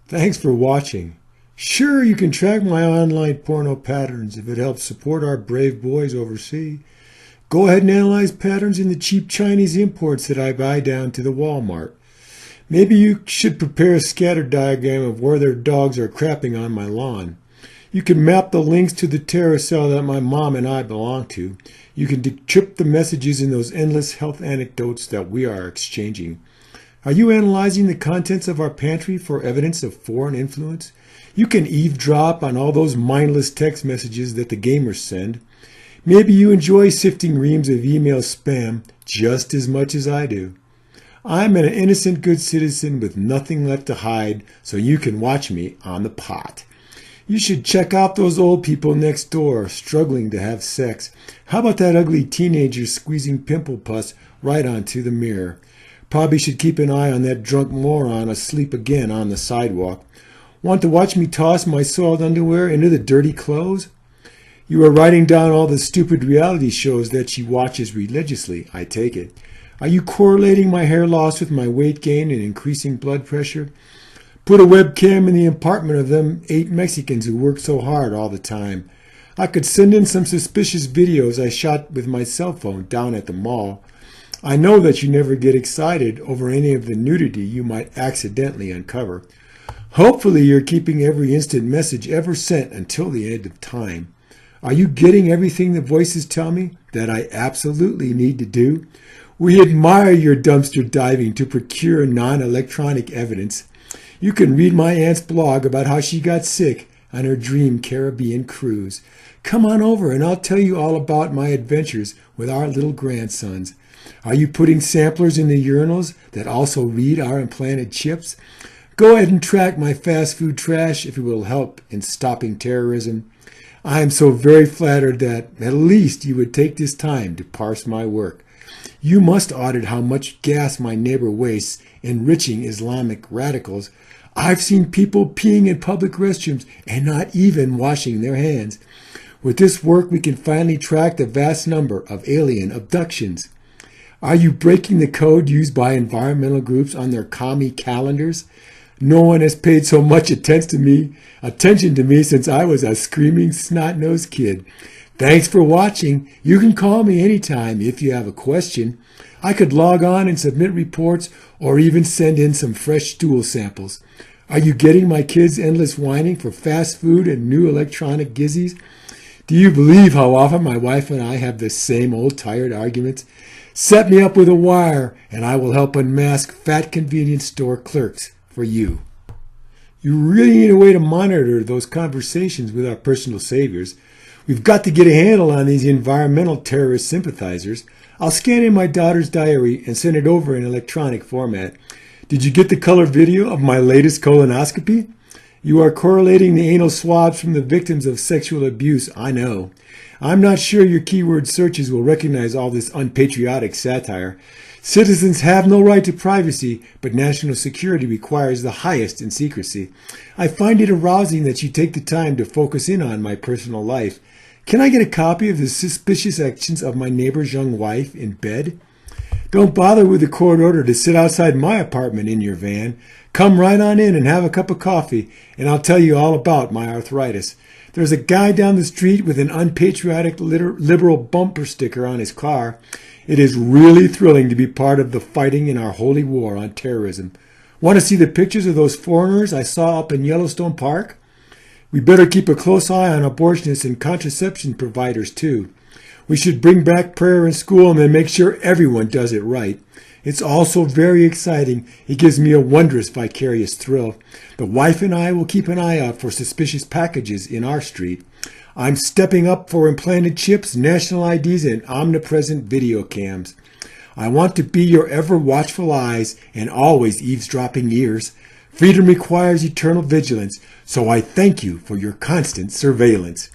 Thanks for watching. Sure, you can track my online porno patterns if it helps support our brave boys overseas. Go ahead and analyze patterns in the cheap Chinese imports that I buy down to the Wal Mart. Maybe you should prepare a scatter diagram of where their dogs are crapping on my lawn. You can map the links to the terror cell that my mom and I belong to. You can decrypt the messages in those endless health anecdotes that we are exchanging. Are you analyzing the contents of our pantry for evidence of foreign influence? You can eavesdrop on all those mindless text messages that the gamers send. Maybe you enjoy sifting reams of email spam just as much as I do. I'm an innocent good citizen with nothing left to hide, so you can watch me on the pot. You should check out those old people next door struggling to have sex. How about that ugly teenager squeezing pimple pus right onto the mirror? Probably should keep an eye on that drunk moron asleep again on the sidewalk. Want to watch me toss my soiled underwear into the dirty clothes? You are writing down all the stupid reality shows that she watches religiously, I take it. Are you correlating my hair loss with my weight gain and increasing blood pressure? Put a webcam in the apartment of them 8 Mexicans who work so hard all the time. I could send in some suspicious videos I shot with my cell phone down at the mall. I know that you never get excited over any of the nudity you might accidentally uncover. Hopefully you're keeping every instant message ever sent until the end of time. Are you getting everything the voices tell me that I absolutely need to do? We admire your dumpster diving to procure non-electronic evidence. You can read my aunt's blog about how she got sick on her dream Caribbean cruise. Come on over and I'll tell you all about my adventures with our little grandsons. Are you putting samplers in the urinals that also read our implanted chips? Go ahead and track my fast food trash if it will help in stopping terrorism. I am so very flattered that at least you would take this time to parse my work. You must audit how much gas my neighbor wastes enriching Islamic radicals. I've seen people peeing in public restrooms and not even washing their hands. With this work, we can finally track the vast number of alien abductions. Are you breaking the code used by environmental groups on their commie calendars? No one has paid so much attention to me since I was a screaming snot-nosed kid. Thanks for watching. You can call me anytime if you have a question. I could log on and submit reports or even send in some fresh stool samples. Are you getting my kids' endless whining for fast food and new electronic gizzies? Do you believe how often my wife and I have the same old tired arguments? Set me up with a wire and I will help unmask fat convenience store clerks for you. You really need a way to monitor those conversations with our personal saviors. We've got to get a handle on these environmental terrorist sympathizers. I'll scan in my daughter's diary and send it over in electronic format. Did you get the color video of my latest colonoscopy? You are correlating the anal swabs from the victims of sexual abuse, I know. I'm not sure your keyword searches will recognize all this unpatriotic satire. Citizens have no right to privacy, but national security requires the highest in secrecy. I find it arousing that you take the time to focus in on my personal life. Can I get a copy of the suspicious actions of my neighbor's young wife in bed? Don't bother with the court order to sit outside my apartment in your van. Come right on in and have a cup of coffee, and I'll tell you all about my arthritis. There's a guy down the street with an unpatriotic liberal bumper sticker on his car. It is really thrilling to be part of the fighting in our holy war on terrorism. Want to see the pictures of those foreigners I saw up in Yellowstone Park? We better keep a close eye on abortionists and contraception providers, too. We should bring back prayer in school and then make sure everyone does it right. It's also very exciting. It gives me a wondrous vicarious thrill. The wife and I will keep an eye out for suspicious packages in our street. I'm stepping up for implanted chips, national IDs, and omnipresent video cams. I want to be your ever watchful eyes and always eavesdropping ears. Freedom requires eternal vigilance, so I thank you for your constant surveillance.